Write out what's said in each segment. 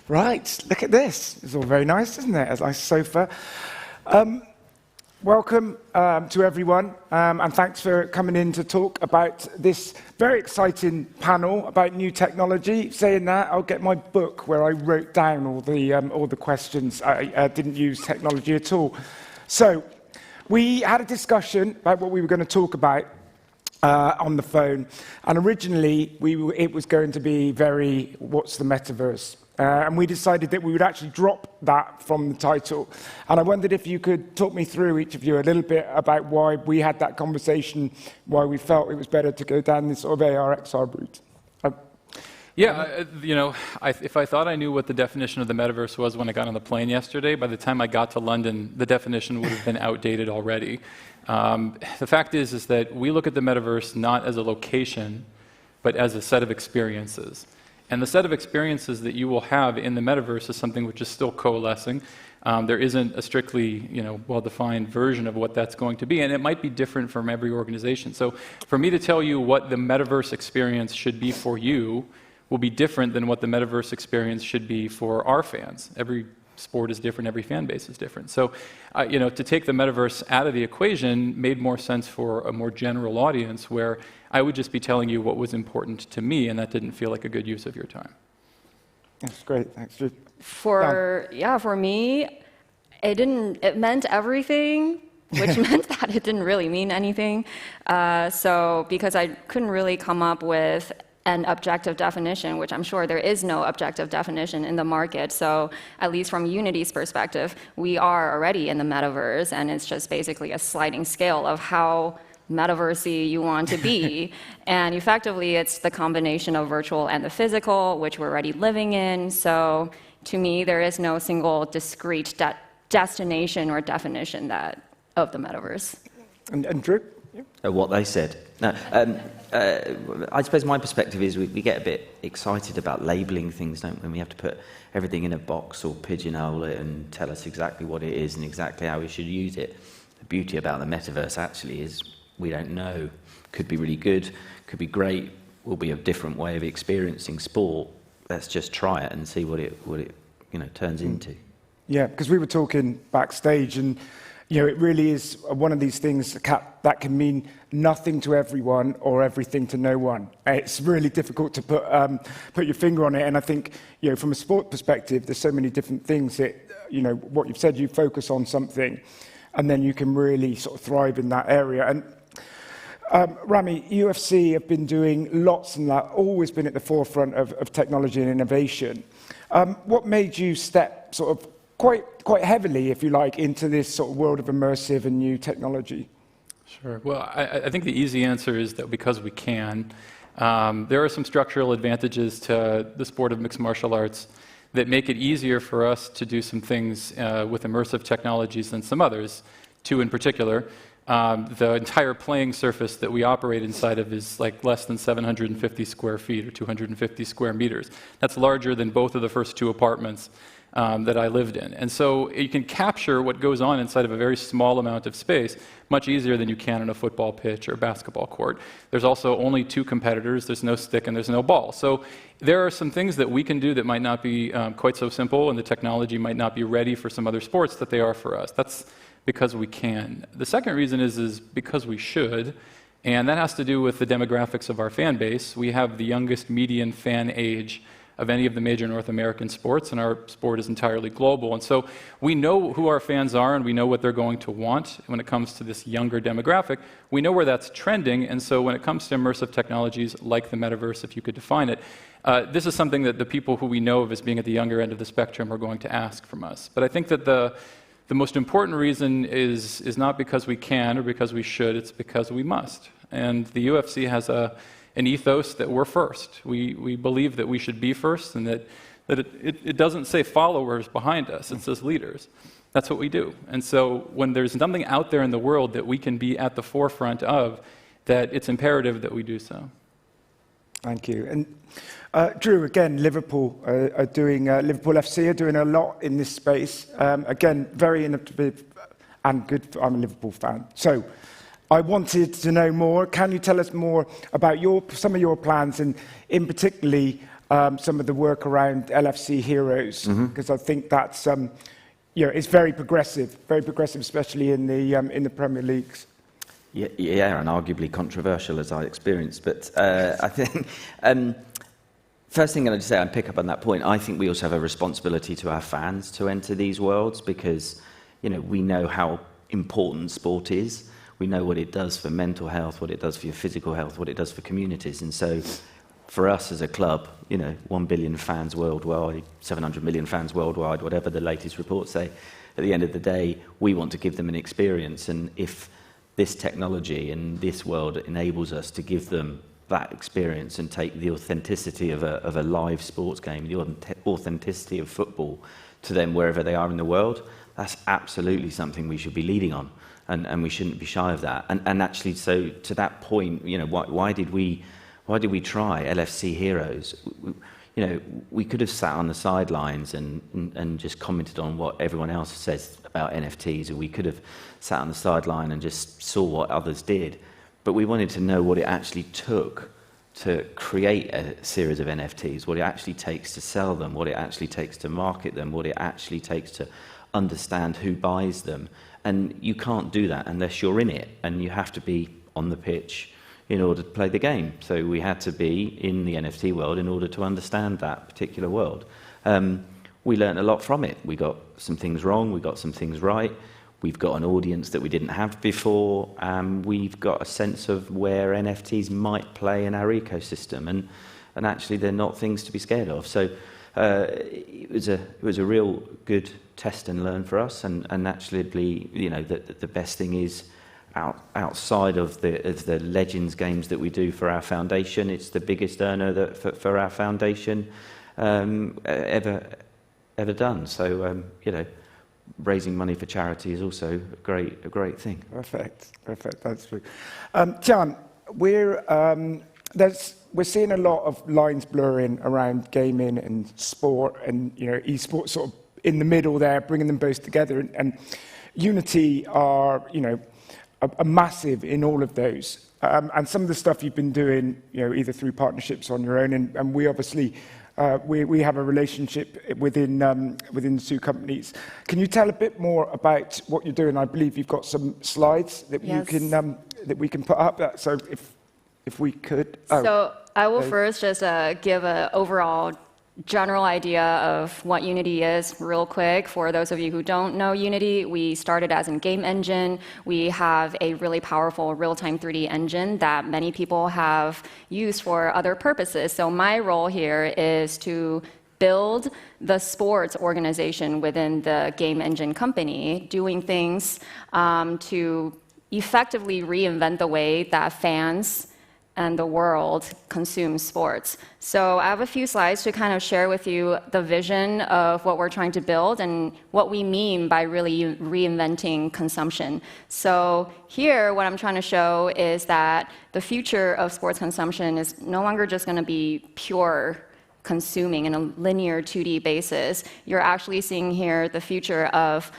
Right, look at this. It's all very nice, isn't it? A nice sofa. Welcome to everyone, and thanks for coming in to talk about this very exciting panel about new technology. Saying that, I'll get my book where I wrote down all the questions. I didn't use technology at all. So, we had a discussion about what we were going to talk about on the phone, and originally it was going to be what's the metaverse? And we decided that we would actually drop that from the title. And I wondered if you could talk me through, each of you, a little bit about why we had that conversation, why we felt it was better to go down this sort of AR, XR route. If I thought I knew what the definition of the metaverse was when I got on the plane yesterday, by the time I got to London, the definition would have been outdated already. The fact is that we look at the metaverse not as a location, but as a set of experiences. And the set of experiences that you will have in the metaverse is something which is still coalescing. There isn't a strictly, well-defined version of what that's going to be, and it might be different from every organization. So for me to tell you what the metaverse experience should be for you will be different than what the metaverse experience should be for our fans. Every sport is different, every fan base is different. So, to take the metaverse out of the equation made more sense for a more general audience where I would just be telling you what was important to me, and that didn't feel like a good use of your time. That's great, thanks. For me, it meant everything, which meant that it didn't really mean anything. Because I couldn't really come up with an objective definition, which I'm sure there is no objective definition in the market. So at least from Unity's perspective, we are already in the metaverse, and it's just basically a sliding scale of how metaversey you want to be. And effectively, it's the combination of virtual and the physical, which we're already living in. So to me, there is no single discrete destination or definition of the metaverse. And Drew? What they said. No, I suppose my perspective is we get a bit excited about labelling things, don't we? We have to put everything in a box or pigeonhole it and tell us exactly what it is and exactly how we should use it. The beauty about the metaverse actually is we don't know. Could be really good, could be great, will be a different way of experiencing sport. Let's just try it and see what it turns into. Yeah, because we were talking backstage, and it really is one of these things that can mean nothing to everyone or everything to no one. It's really difficult to put your finger on it, and I think from a sport perspective, there's so many different things that what you've said, you focus on something, and then you can really sort of thrive in that area. And Rami, UFC have been doing lots and that, always been at the forefront of technology and innovation. What made you step sort of quite heavily, if you like, into this sort of world of immersive and new technology? Sure. Well, I think the easy answer is that because we can. There are some structural advantages to the sport of mixed martial arts that make it easier for us to do some things with immersive technologies than some others. Two in particular. The entire playing surface that we operate inside of is like less than 750 square feet or 250 square meters. That's larger than both of the first two apartments that I lived in. And so you can capture what goes on inside of a very small amount of space much easier than you can on a football pitch or basketball court. There's also only two competitors, there's no stick and there's no ball. So there are some things that we can do that might not be quite so simple, and the technology might not be ready for some other sports that they are for us. That's because we can. The second reason is because we should, and that has to do with the demographics of our fan base. We have the youngest median fan age of any of the major North American sports, and our sport is entirely global. And so we know who our fans are, and we know what they're going to want when it comes to this younger demographic. We know where that's trending, and so when it comes to immersive technologies like the metaverse, if you could define it, this is something that the people who we know of as being at the younger end of the spectrum are going to ask from us. But I think that the most important reason is not because we can or because we should, it's because we must. And the UFC has an ethos that we're first. We believe that we should be first, and that it doesn't say followers behind us, it says leaders. That's what we do. And so when there's something out there in the world that we can be at the forefront of, that it's imperative that we do so. Thank you. And Drew, again, Liverpool FC are doing a lot in this space. Again, very innovative and good. I'm a Liverpool fan. So I wanted to know more. Can you tell us more about some of your plans, and in particularly some of the work around LFC Heroes, because I think that's it's very progressive, especially in the Premier Leagues. Yeah, and arguably controversial as I experienced. But I think first thing I'd say, and pick up on that point, I think we also have a responsibility to our fans to enter these worlds because, we know how important sport is. We know what it does for mental health, what it does for your physical health, what it does for communities. And so for us as a club, 1 billion fans worldwide, 700 million fans worldwide, whatever the latest reports say, at the end of the day, we want to give them an experience. And if this technology and this world enables us to give them that experience and take the authenticity of a live sports game, the authenticity of football to them wherever they are in the world, that's absolutely something we should be leading on, and we shouldn't be shy of that. And actually, so to that point, why did we try LFC Heroes? We could have sat on the sidelines and just commented on what everyone else says about NFTs, or we could have sat on the sideline and just saw what others did. But we wanted to know what it actually took to create a series of NFTs, what it actually takes to sell them, what it actually takes to market them, what it actually takes to understand who buys them. And you can't do that unless you're in it, and you have to be on the pitch in order to play the game. So we had to be in the NFT world in order to understand that particular world. We learned a lot from it. We got some things wrong, we got some things right. We've got an audience that we didn't have before. We've got a sense of where NFTs might play in our ecosystem, and actually they're not things to be scared of. So it was a real good test and learn for us, and actually, the best thing is outside of the Legends games that we do for our foundation, it's the biggest earner for our foundation ever done. So raising money for charity is also a great thing. Perfect. That's true. Tian, we're seeing a lot of lines blurring around gaming and sport, and esports sort of in the middle there, bringing them both together. And Unity are a massive in all of those. And some of the stuff you've been doing, either through partnerships on your own, and we obviously. We have a relationship within the two companies. Can you tell a bit more about what you're doing? I believe you've got some slides that that we can put up. So if we could. So I will first just give an overall general idea of what Unity is real quick. For those of you who don't know Unity, we started as a game engine. We have a really powerful real-time 3D engine that many people have used for other purposes. So my role here is to build the sports organization within the game engine company, doing things to effectively reinvent the way that fans and the world consumes sports. So I have a few slides to kind of share with you the vision of what we're trying to build and what we mean by really reinventing consumption. So here, what I'm trying to show is that the future of sports consumption is no longer just going to be pure consuming in a linear 2D basis. You're actually seeing here the future of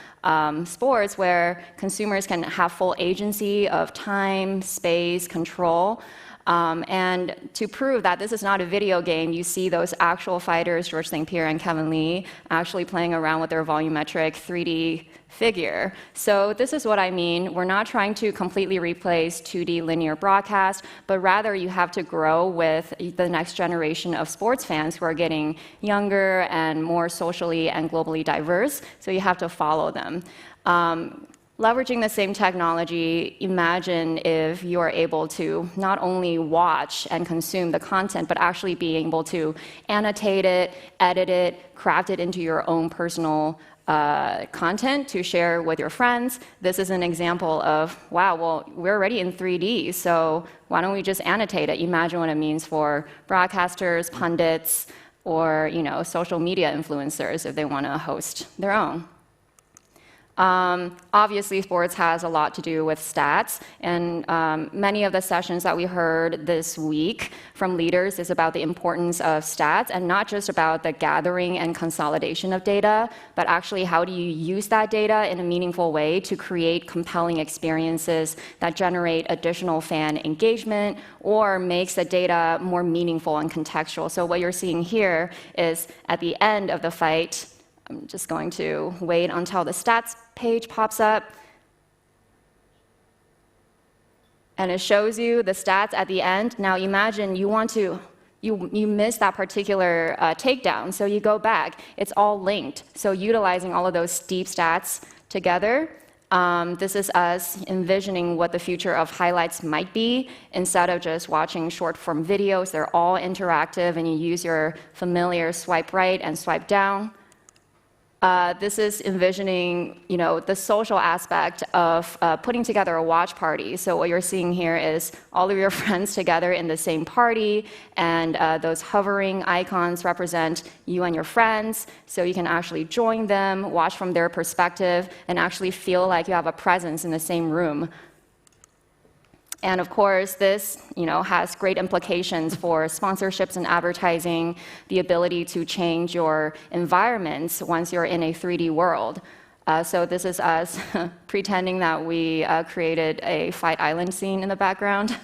sports where consumers can have full agency of time, space, control. And to prove that this is not a video game, you see those actual fighters, George St. Pierre and Kevin Lee, actually playing around with their volumetric 3D figure. So this is what I mean. We're not trying to completely replace 2D linear broadcast, but rather you have to grow with the next generation of sports fans who are getting younger and more socially and globally diverse. So you have to follow them. Leveraging the same technology, imagine if you are able to not only watch and consume the content, but actually be able to annotate it, edit it, craft it into your own personal content to share with your friends. This is an example of, wow, well, we're already in 3D, so why don't we just annotate it? Imagine what it means for broadcasters, pundits, or social media influencers if they want to host their own. Obviously, sports has a lot to do with stats, and many of the sessions that we heard this week from leaders is about the importance of stats, and not just about the gathering and consolidation of data, but actually how do you use that data in a meaningful way to create compelling experiences that generate additional fan engagement or makes the data more meaningful and contextual. So what you're seeing here is at the end of the fight, I'm just going to wait until the stats page pops up. And it shows you the stats at the end. Now imagine you miss that particular takedown, so you go back. It's all linked. So utilizing all of those deep stats together, this is us envisioning what the future of highlights might be. Instead of just watching short-form videos, they're all interactive, and you use your familiar swipe right and swipe down. This is envisioning, the social aspect of putting together a watch party. So what you're seeing here is all of your friends together in the same party, and those hovering icons represent you and your friends. So you can actually join them, watch from their perspective, and actually feel like you have a presence in the same room. And of course, this has great implications for sponsorships and advertising, the ability to change your environments once you're in a 3D world. So this is us pretending that we created a Fight Island scene in the background.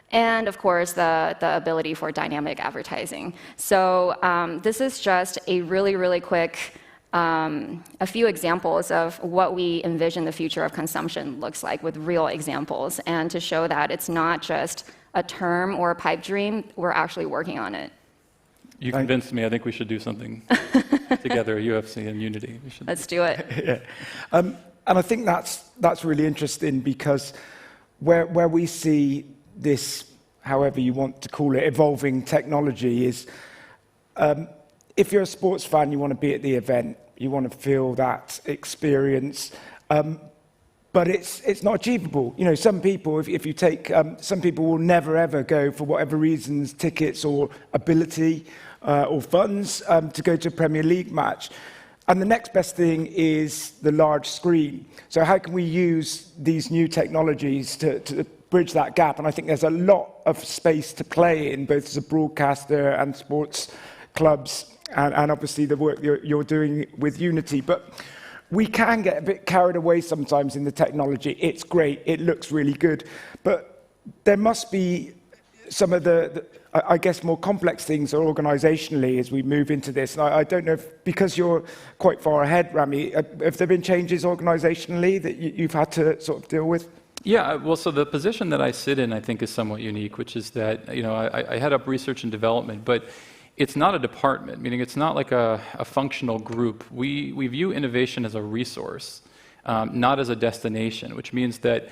And of course, the ability for dynamic advertising. So this is just a really, really quick a few examples of what we envision the future of consumption looks like with real examples, and to show that it's not just a term or a pipe dream, we're actually working on it. You convinced me. I think we should do something together, UFC and Unity. Let's do it. Yeah. And I think that's really interesting, because where we see this, however you want to call it, evolving technology is, if you're a sports fan, you want to be at the event. You want to feel that experience, but it's not achievable. Some people, if you take, some people will never ever go, for whatever reasons, tickets or ability or funds, to go to a Premier League match. And the next best thing is the large screen. So how can we use these new technologies to bridge that gap? And I think there's a lot of space to play in, both as a broadcaster and sports clubs, and obviously the work you're doing with Unity. But we can get a bit carried away sometimes in the technology. It's great, it looks really good, but there must be some of the I guess, more complex things organizationally as we move into this. And I don't know if, because you're quite far ahead, Rami, have there been changes organizationally that you've had to sort of deal with? Yeah, well, so the position that I sit in, I think, is somewhat unique, which is that, I head up research and development, but it's not a department, meaning it's not like a functional group. We view innovation as a resource, not as a destination, which means that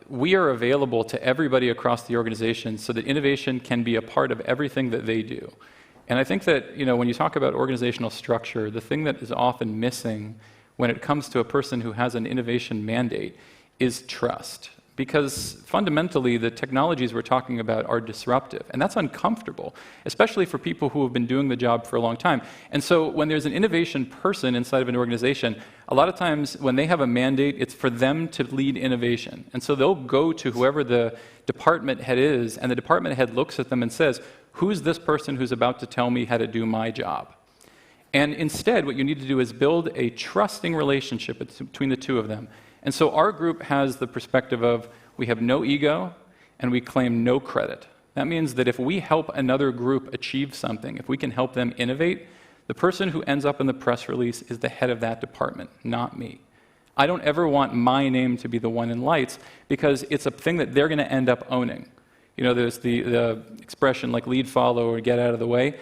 we are available to everybody across the organization so that innovation can be a part of everything that they do. And I think that, when you talk about organizational structure, the thing that is often missing when it comes to a person who has an innovation mandate is trust. Because fundamentally, the technologies we're talking about are disruptive, and that's uncomfortable, especially for people who have been doing the job for a long time. And so when there's an innovation person inside of an organization, a lot of times when they have a mandate, it's for them to lead innovation. And so they'll go to whoever the department head is, and the department head looks at them and says, who's this person who's about to tell me how to do my job? And instead, what you need to do is build a trusting relationship between the two of them. And so our group has the perspective of we have no ego and we claim no credit. That means that if we help another group achieve something, if we can help them innovate, the person who ends up in the press release is the head of that department, not me. I don't ever want my name to be the one in lights because it's a thing that they're going to end up owning. There's the expression like lead, follow, or get out of the way.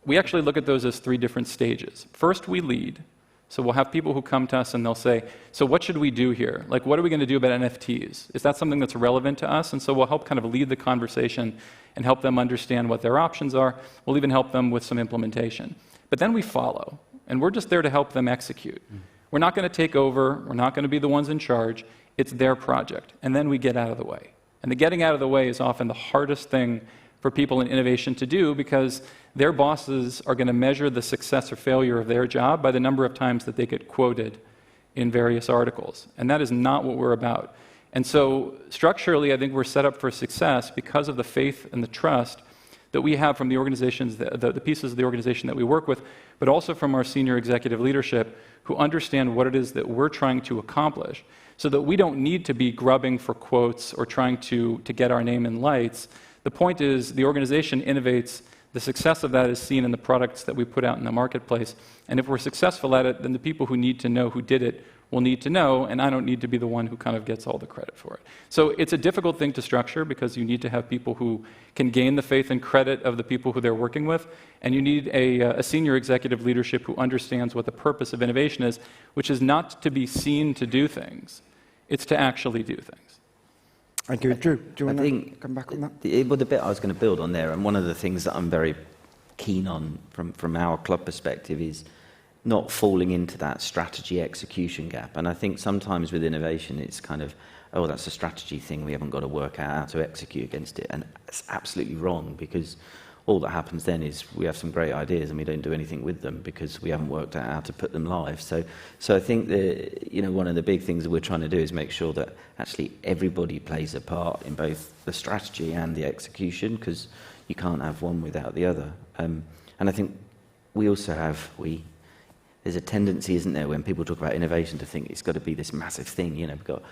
We actually look at those as three different stages. First, we lead. So we'll have people who come to us and they'll say, so what should we do here? Like, what are we going to do about NFTs? Is that something that's relevant to us? And so we'll help kind of lead the conversation and help them understand what their options are. We'll even help them with some implementation. But then we follow, and we're just there to help them execute. We're not going to take over. We're not going to be the ones in charge. It's their project. And then we get out of the way. And the getting out of the way is often the hardest thing for people in innovation to do because their bosses are going to measure the success or failure of their job by the number of times that they get quoted in various articles. And that is not what we're about. And so structurally, I think we're set up for success because of the faith and the trust that we have from the organizations, the pieces of the organization that we work with, but also from our senior executive leadership who understand what it is that we're trying to accomplish, so that we don't need to be grubbing for quotes or trying to get our name in lights. The point is the organization innovates. The success of that is seen in the products that we put out in the marketplace. And if we're successful at it, then the people who need to know who did it will need to know, and I don't need to be the one who kind of gets all the credit for it. So it's a difficult thing to structure because you need to have people who can gain the faith and credit of the people who they're working with, and you need a senior executive leadership who understands what the purpose of innovation is, which is not to be seen to do things, it's to actually do things. Thank you. Drew, do you want to come back on that? The bit I was going to build on there, and one of the things that I'm very keen on from our club perspective is not falling into that strategy execution gap. And I think sometimes with innovation, it's kind of, oh, that's a strategy thing. We haven't got to work out how to execute against it. And it's absolutely wrong, because all that happens then is we have some great ideas and we don't do anything with them because we haven't worked out how to put them live. So I think that, one of the big things that we're trying to do is make sure that actually everybody plays a part in both the strategy and the execution, because you can't have one without the other. And I think we also have, there's a tendency, isn't there, when people talk about innovation to think it's got to be this massive thing. We've got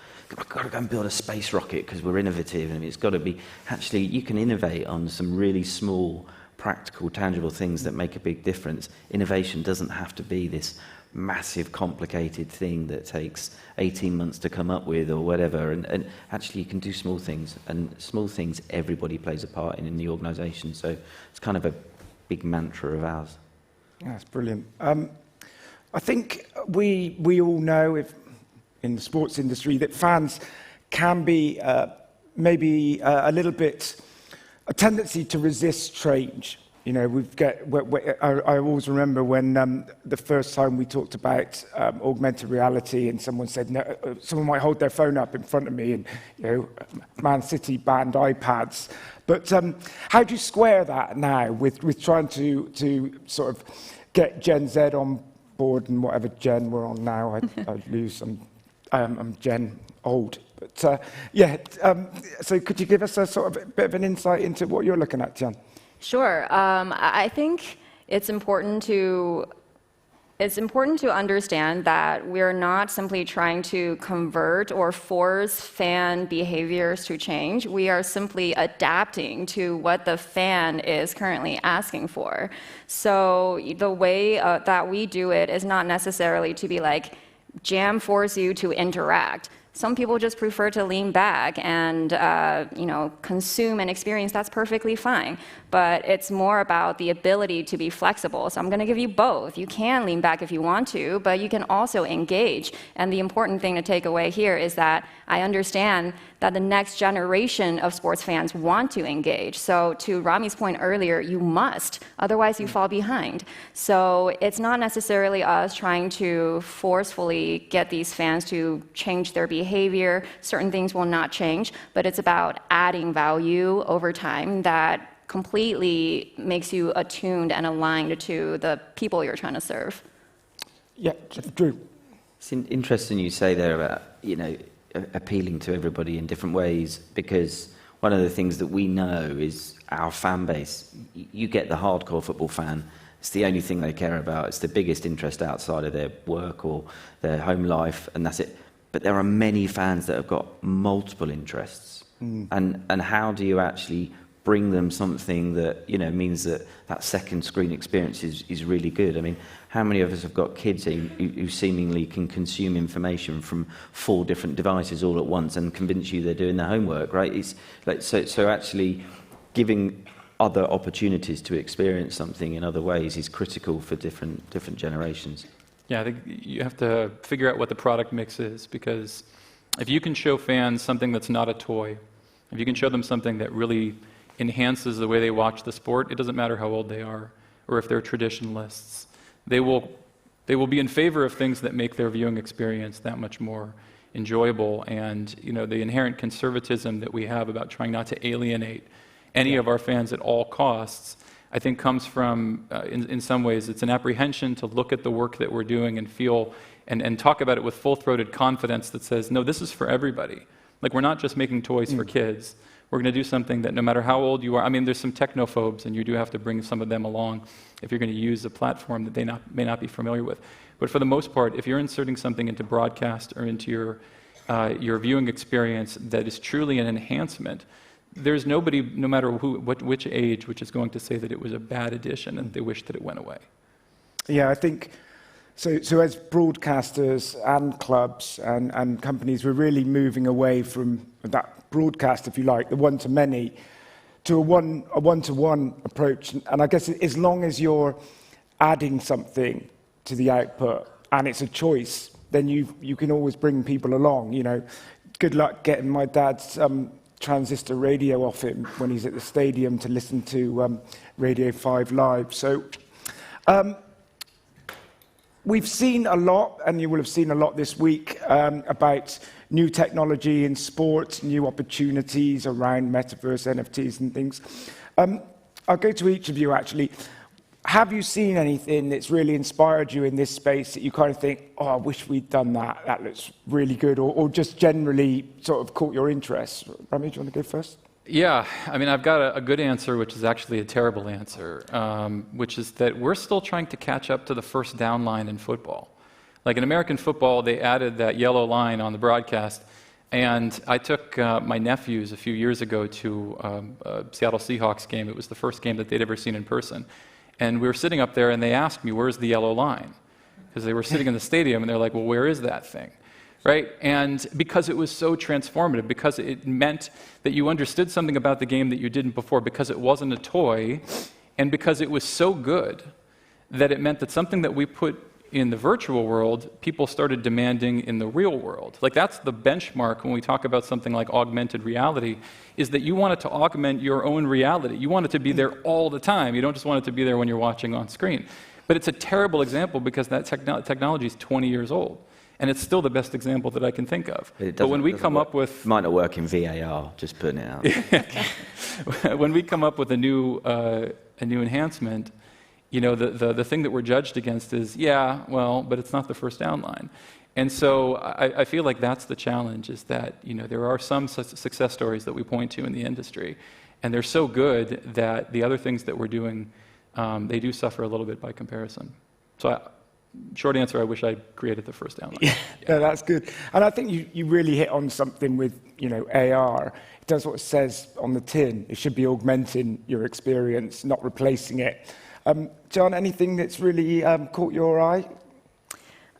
to go and build a space rocket because we're innovative, and it's got to be, actually, you can innovate on some really small, practical, tangible things that make a big difference. Innovation doesn't have to be this massive, complicated thing that takes 18 months to come up with or whatever. And actually, you can do small things, and small things everybody plays a part in the organisation. So it's kind of a big mantra of ours. Yeah, that's brilliant. I think we all know, if in the sports industry, that fans can be maybe a little bit a tendency to resist change. I always remember when the first time we talked about augmented reality, and someone said, no, someone might hold their phone up in front of me, and Man City banned iPads. But how do you square that now with trying to sort of get Gen Z on board, and whatever gen we're on now, I lose. I'm Gen old. But so could you give us a sort of a bit of an insight into what you're looking at, Tian? Sure. I think it's important to understand that we're not simply trying to convert or force fan behaviors to change. We are simply adapting to what the fan is currently asking for. So the way that we do it is not necessarily to be like, jam force you to interact. Some people just prefer to lean back and consume and experience. That's perfectly fine. But it's more about the ability to be flexible. So I'm going to give you both. You can lean back if you want to, but you can also engage. And the important thing to take away here is that I understand that the next generation of sports fans want to engage. So to Rami's point earlier, you must, otherwise you fall behind. So it's not necessarily us trying to forcefully get these fans to change their behavior. Certain things will not change, but it's about adding value over time that completely makes you attuned and aligned to the people you're trying to serve. Yeah, Drew. It's interesting you say there about, appealing to everybody in different ways, because one of the things that we know is our fan base. You get the hardcore football fan. It's the only thing they care about. It's the biggest interest outside of their work or their home life, and that's it. But there are many fans that have got multiple interests. And how do you actually bring them something that means that second screen experience is really good? I mean, how many of us have got kids who seemingly can consume information from 4 different devices all at once and convince you they're doing their homework, right? It's like so actually giving other opportunities to experience something in other ways is critical for different generations. Yeah, I think you have to figure out what the product mix is, because if you can show fans something that's not a toy, if you can show them something that really enhances the way they watch the sport, it doesn't matter how old they are or if they're traditionalists. They will be in favor of things that make their viewing experience that much more enjoyable. And the inherent conservatism that we have about trying not to alienate any of our fans at all costs, I think comes from, in some ways, it's an apprehension to look at the work that we're doing and feel and talk about it with full-throated confidence that says, no, this is for everybody. Like, we're not just making toys for kids. We're going to do something that no matter how old you are, I mean, there's some technophobes, and you do have to bring some of them along if you're going to use a platform that they may not be familiar with. But for the most part, if you're inserting something into broadcast or into your viewing experience that is truly an enhancement, there's nobody, no matter which age, which is going to say that it was a bad addition and they wish that it went away. Yeah, I think so as broadcasters and clubs and companies, we're really moving away from that broadcast, if you like, the one-to-many, to a one-to-one approach. And I guess as long as you're adding something to the output and it's a choice, then you can always bring people along. You know, good luck getting my dad's transistor radio off him when he's at the stadium to listen to Radio 5 Live. So we've seen a lot, and you will have seen a lot this week, about new technology in sports, new opportunities around metaverse, NFTs and things. I'll go to each of you, actually. Have you seen anything that's really inspired you in this space that you kind of think, oh, I wish we'd done that, that looks really good, or just generally sort of caught your interest? Rami, do you want to go first? Yeah, I mean, I've got a good answer, which is actually a terrible answer, which is that we're still trying to catch up to the first down line in football. Like in American football, they added that yellow line on the broadcast, and I took my nephews a few years ago to a Seattle Seahawks game. It was the first game that they'd ever seen in person. And we were sitting up there, and they asked me, where's the yellow line? Because they were sitting in the stadium, and they're like, well, where is that thing? Right? And because it was so transformative, because it meant that you understood something about the game that you didn't before, because it wasn't a toy, and because it was so good that it meant that something that we put in the virtual world, people started demanding in the real world. Like, that's the benchmark when we talk about something like augmented reality, is that you want it to augment your own reality. You want it to be there all the time. You don't just want it to be there when you're watching on screen. But it's a terrible example because that technology is 20 years old. And it's still the best example that I can think of. But when we come up with... Might not work in VAR, just putting it out. When we come up with a new enhancement, you know, the thing that we're judged against is, yeah, well, but it's not the first down line. And so I feel like that's the challenge, is that, you know, there are some success stories that we point to in the industry, and they're so good that the other things that we're doing, they do suffer a little bit by comparison. So short answer, I wish I created the first down line. Yeah, that's good. And I think you really hit on something with, you know, AR. It does what it says on the tin. It should be augmenting your experience, not replacing it. John, anything that's really caught your eye?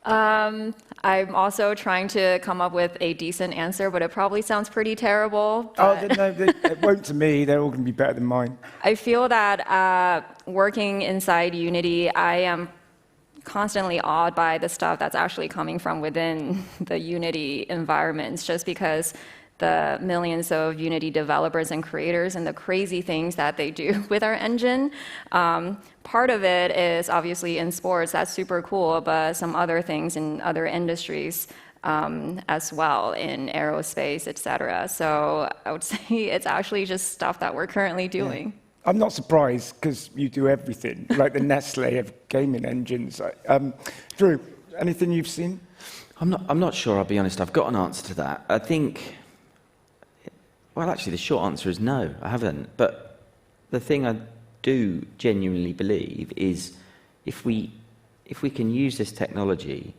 I'm also trying to come up with a decent answer, but it probably sounds pretty terrible. Oh, no, it won't to me. They're all going to be better than mine. I feel that working inside Unity, I am constantly awed by the stuff that's actually coming from within the Unity environments, just because the millions of Unity developers and creators and the crazy things that they do with our engine. Part of it is obviously in sports, that's super cool, but some other things in other industries as well, in aerospace, etc. So I would say it's actually just stuff that we're currently doing. Yeah. I'm not surprised, because you do everything, like the Nestle of gaming engines. Drew, anything you've seen? I'm not sure, I'll be honest. I've got an answer to that. I think... Well, actually, the short answer is no, I haven't. But the thing I do genuinely believe is if we can use this technology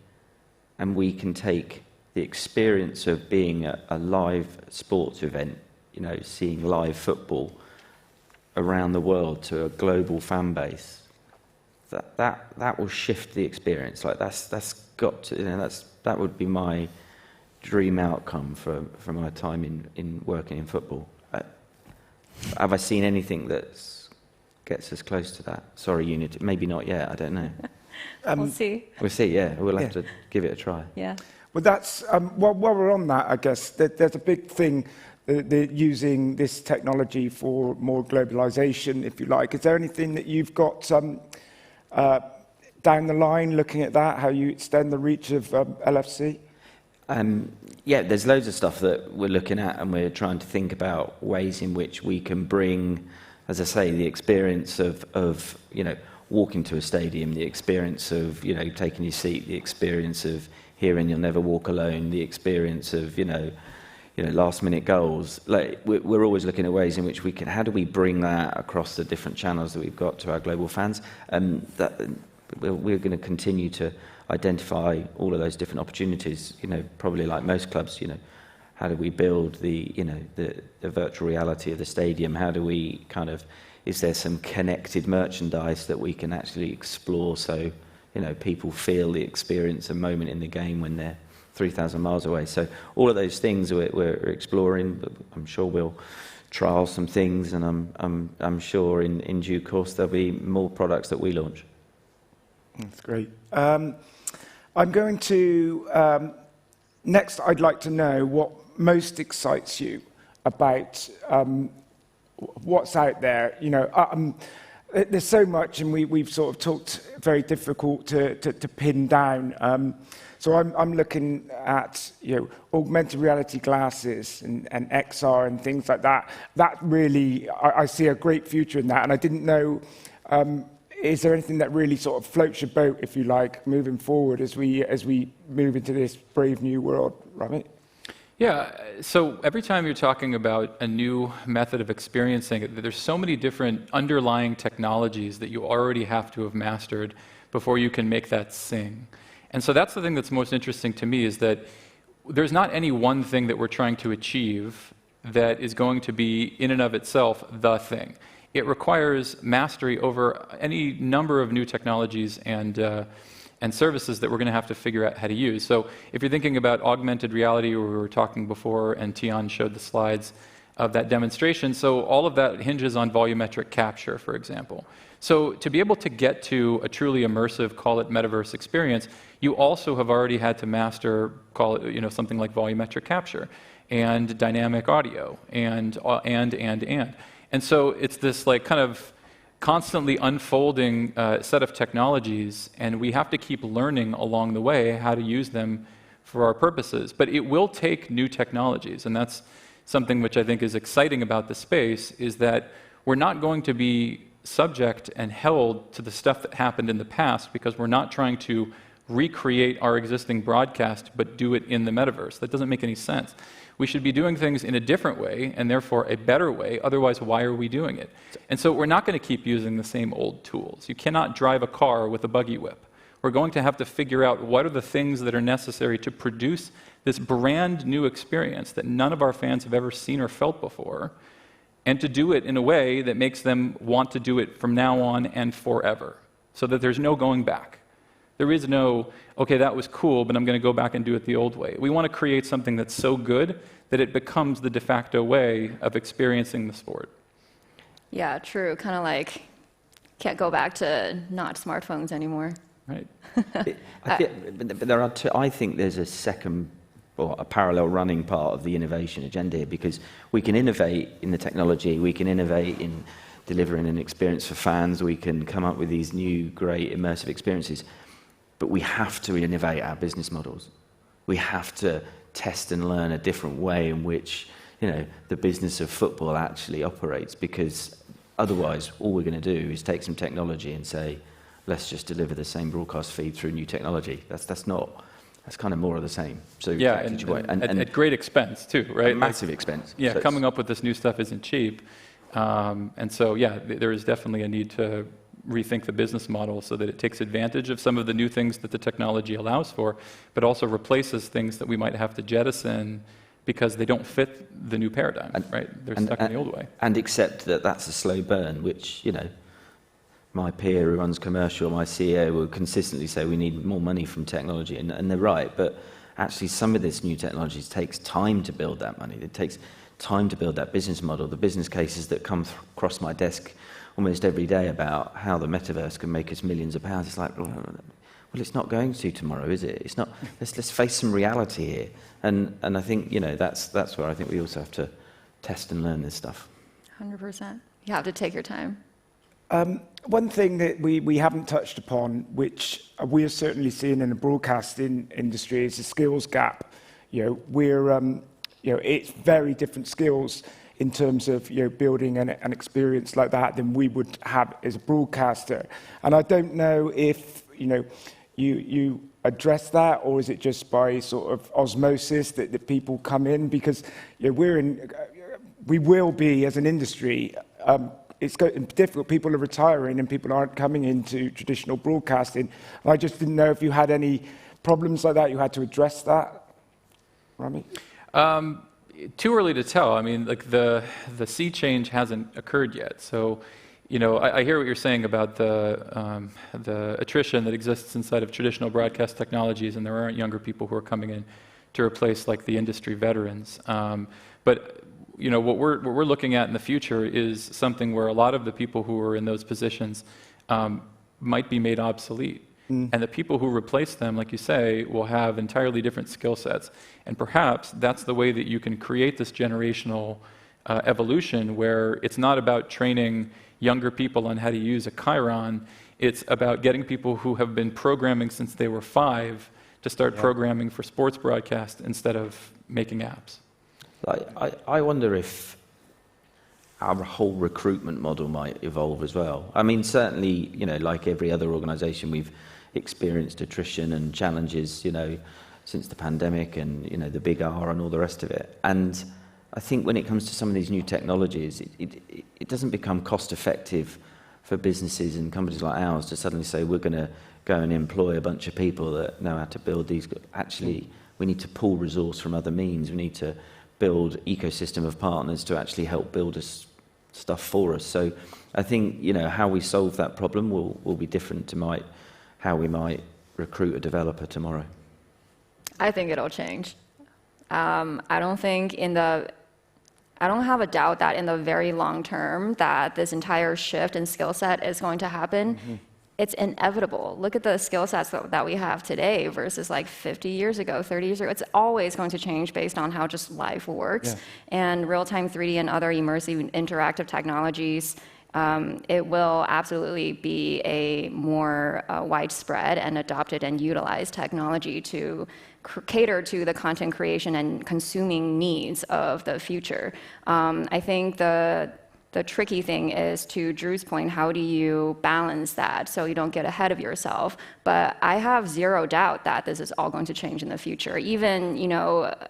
and we can take the experience of being a live sports event, you know, seeing live football around the world to a global fan base, that will shift the experience. Like that's got to, you know, that would be my dream outcome for my time in working in football. Have I seen anything that gets us close to that? Sorry, Unity, maybe not yet, I don't know. We'll see. We'll see, yeah. We'll have to give it a try. Yeah. Well, that's, while we're on that, I guess, there's a big thing, using this technology for more globalization, if you like. Is there anything that you've got down the line, looking at that, how you extend the reach of LFC? Yeah, there's loads of stuff that we're looking at, and we're trying to think about ways in which we can bring, as I say, the experience of you know, walking to a stadium, the experience of, taking your seat, the experience of hearing You'll Never Walk Alone, the experience of, last-minute goals. Like, we're always looking at ways in which how do we bring that across the different channels that we've got to our global fans? We're going to continue to identify all of those different opportunities, probably like most clubs, how do we build the virtual reality of the stadium? How do we is there some connected merchandise that we can actually explore so, people feel the experience, a moment in the game when they're 3,000 miles away. So all of those things we're exploring, but I'm sure we'll trial some things, and I'm sure in due course there'll be more products that we launch. That's great. I'm going to, next I'd like to know what most excites you about what's out there. There's so much, and we've sort of talked very difficult to pin down. So I'm looking at augmented reality glasses and XR and things like that. That really, I see a great future in that, and I didn't know. Is there anything that really sort of floats your boat, if you like, moving forward as we move into this brave new world, right? Yeah, so every time you're talking about a new method of experiencing it, there's so many different underlying technologies that you already have to have mastered before you can make that sing. And so that's the thing that's most interesting to me, is that there's not any one thing that we're trying to achieve that is going to be in and of itself the thing. It requires mastery over any number of new technologies and services that we're going to have to figure out how to use. So if you're thinking about augmented reality, where we were talking before, and Tian showed the slides of that demonstration, so all of that hinges on volumetric capture, for example. So to be able to get to a truly immersive, call it metaverse experience, you also have already had to master, call it, something like volumetric capture and dynamic audio and. And so it's this kind of constantly unfolding set of technologies, and we have to keep learning along the way how to use them for our purposes. But it will take new technologies, and that's something which I think is exciting about the space, is that we're not going to be subject and held to the stuff that happened in the past, because we're not trying to recreate our existing broadcast but do it in the metaverse. That doesn't make any sense. We should be doing things in a different way, and therefore a better way. Otherwise, why are we doing it? And so we're not going to keep using the same old tools. You cannot drive a car with a buggy whip. We're going to have to figure out what are the things that are necessary to produce this brand new experience that none of our fans have ever seen or felt before, and to do it in a way that makes them want to do it from now on and forever, so that there's no going back. There is no, okay, that was cool, but I'm going to go back and do it the old way. We want to create something that's so good that it becomes the de facto way of experiencing the sport. Yeah, true. Kind of like, can't go back to not smartphones anymore. Right. I think there's a second, or a parallel running part of the innovation agenda here, because we can innovate in the technology, we can innovate in delivering an experience for fans, we can come up with these new great immersive experiences. But we have to innovate our business models. We have to test and learn a different way in which, the business of football actually operates, because otherwise all we're going to do is take some technology and say, let's just deliver the same broadcast feed through new technology. That's kind of more of the same. So yeah, and at great expense too, right? Massive expense. Yeah, so coming up with this new stuff isn't cheap. And so, yeah, there is definitely a need to rethink the business model so that it takes advantage of some of the new things that the technology allows for, but also replaces things that we might have to jettison because they don't fit the new paradigm, right? They're stuck in the old way. And accept that that's a slow burn, which, my peer who runs commercial, my CEO, will consistently say we need more money from technology, and they're right, but actually some of this new technology takes time to build that money. It takes time to build that business model. The business cases that come across my desk almost every day about how the metaverse can make us millions of pounds. It's like, well, it's not going to tomorrow, is it? It's not. Let's face some reality here. And I think that's where I think we also have to test and learn this stuff. 100%. You have to take your time. One thing that we haven't touched upon, which we are certainly seeing in the broadcasting industry, is the skills gap. It's very different skills in terms of building an experience like that than we would have as a broadcaster. And I don't know if you address that, or is it just by sort of osmosis that people come in? Because we will be, as an industry, it's difficult. People are retiring and people aren't coming into traditional broadcasting. And I just didn't know if you had any problems like that, you had to address that. Rami? Too early to tell. I mean, like the sea change hasn't occurred yet. So, I hear what you're saying about the attrition that exists inside of traditional broadcast technologies, and there aren't younger people who are coming in to replace like the industry veterans. But what we're looking at in the future is something where a lot of the people who are in those positions might be made obsolete. And the people who replace them, like you say, will have entirely different skill sets. And perhaps that's the way that you can create this generational evolution, where it's not about training younger people on how to use a chyron. It's about getting people who have been programming since they were 5 to start programming for sports broadcast instead of making apps. I wonder if our whole recruitment model might evolve as well. I mean, certainly, like every other organisation, we've experienced attrition and challenges, since the pandemic and, the big R and all the rest of it. And I think when it comes to some of these new technologies, it doesn't become cost effective for businesses and companies like ours to suddenly say, we're going to go and employ a bunch of people that know how to build these. Actually, we need to pull resource from other means. We need to build ecosystem of partners to actually help build us stuff for us. So I think, how we solve that problem will be different to how we might recruit a developer tomorrow. I think it'll change. I don't have a doubt that in the very long term that this entire shift in skill set is going to happen. Mm-hmm. It's inevitable. Look at the skill sets that we have today versus like 50 years ago, 30 years ago. It's always going to change based on how just life works. Yeah. And real-time 3D and other immersive interactive technologies, it will absolutely be a more widespread and adopted and utilized technology to cater to the content creation and consuming needs of the future. I think the tricky thing is, to Drew's point, how do you balance that so you don't get ahead of yourself? But I have zero doubt that this is all going to change in the future. Even,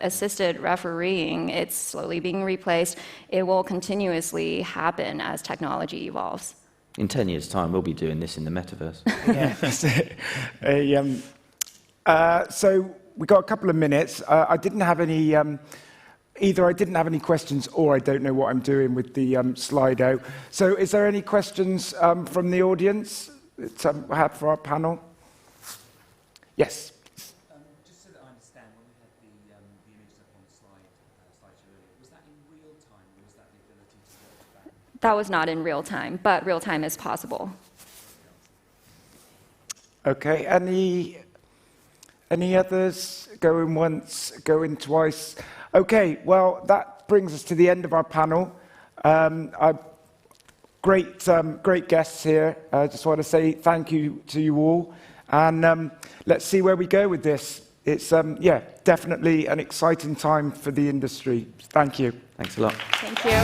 assisted refereeing, it's slowly being replaced. It will continuously happen as technology evolves. In 10 years' time, we'll be doing this in the metaverse. Yeah, that's it. So we got a couple of minutes. I didn't have any... Either I didn't have any questions or I don't know what I'm doing with the Slido. So is there any questions from the audience that I have for our panel? Yes. Just so that I understand, when we had the images up on the slideshow earlier, was that in real time, or was that the ability to watch back? That was not in real time, but real time is possible. Okay. Any others? Going once, going twice. Okay, well, that brings us to the end of our panel. Great guests here. I just want to say thank you to you all. And let's see where we go with this. It's, definitely an exciting time for the industry. Thank you. Thanks a lot. Thank you.